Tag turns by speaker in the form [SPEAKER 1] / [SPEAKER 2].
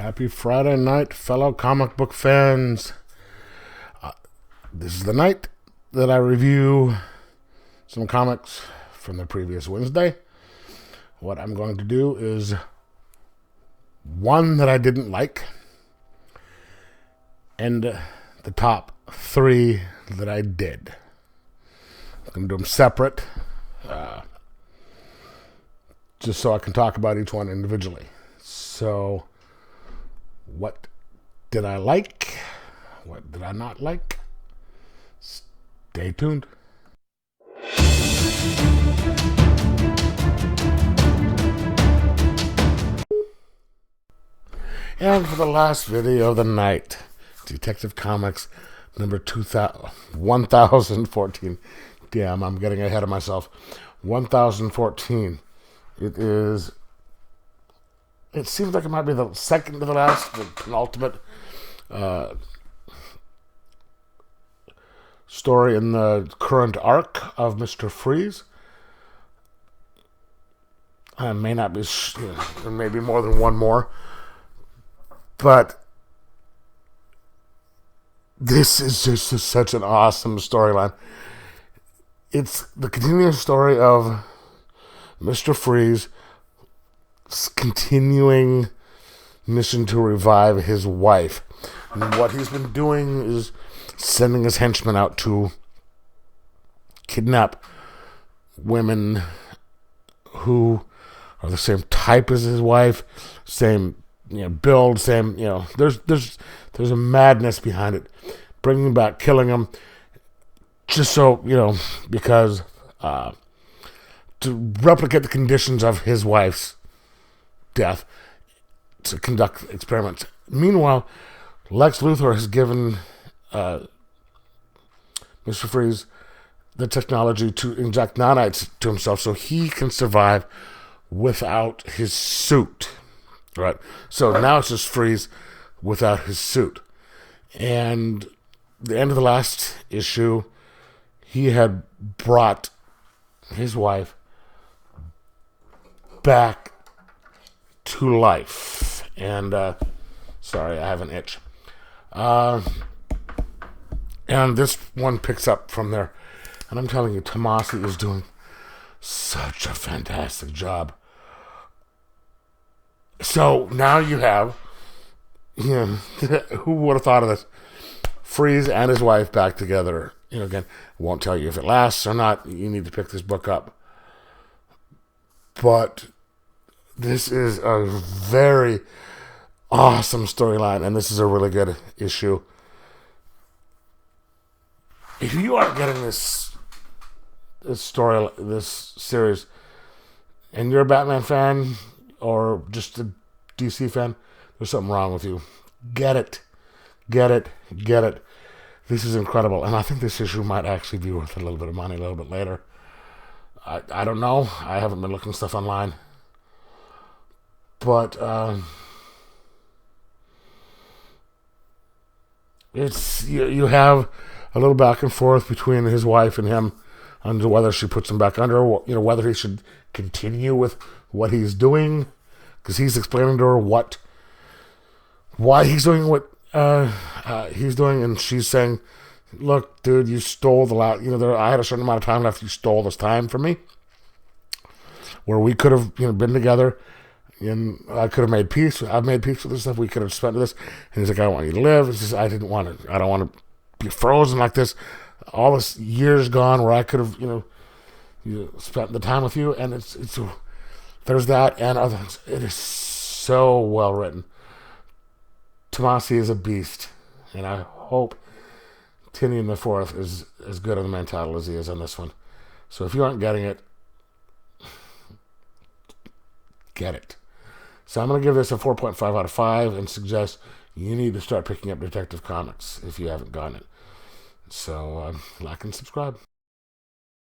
[SPEAKER 1] Happy Friday night, fellow comic book fans. This is the night that I review some comics from the previous Wednesday. What I'm going to do is one that I didn't like and the top three that I did. I'm going to do them separate just so I can talk about each one individually. So, what did I like? What did I not like? Stay tuned. And for the last video of the night, Detective Comics number 1014. Damn, I'm getting ahead of myself. 1014. It seems like it might be the second to the last, the penultimate story in the current arc of Mr. Freeze. It may not be, there may be more than one more, but this is just such an awesome storyline. It's the continuing story of Mr. Freeze continuing mission to revive his wife. And what he's been doing is sending his henchmen out to kidnap women who are the same type as his wife, same build, same there's a madness behind it. Bringing them back, killing them, just so because to replicate the conditions of his wife's death, to conduct experiments. Meanwhile, Lex Luthor has given Mr. Freeze the technology to inject nanites to himself so he can survive without his suit. Right? So now it's just Freeze without his suit. And the end of the last issue, he had brought his wife back to life. And sorry, I have an itch. And this one picks up from there. And I'm telling you, Tomasi is doing such a fantastic job. So now you have, who would have thought of this? Freeze and his wife back together. Again, I won't tell you if it lasts or not. You need to pick this book up. But this is a very awesome storyline, and this is a really good issue. If you aren't getting this story, this series, and you're a Batman fan or just a DC fan, there's something wrong with you. Get it. This is incredible, and I think this issue might actually be worth a little bit of money a little bit later. I don't know. I haven't been looking stuff online. But it's you have a little back and forth between his wife and him on whether she puts him back under, whether he should continue with what he's doing, because he's explaining to her why he's doing what he's doing, and she's saying, "Look, dude, you stole the last. I had a certain amount of time left. You stole this time from me, where we could have been together." And I could have made peace. I've made peace with this stuff. We could have spent this. And he's like, I want you to live. It's just, I don't want to be frozen like this. All this years gone where I could have, spent the time with you. And there's that and other things. It is so well written. Tomasi is a beast. And I hope Tynion IV is as good on the main title as he is on this one. So if you aren't getting it, get it. So I'm going to give this a 4.5 out of 5 and suggest you need to start picking up Detective Comics if you haven't gotten it. So like and subscribe.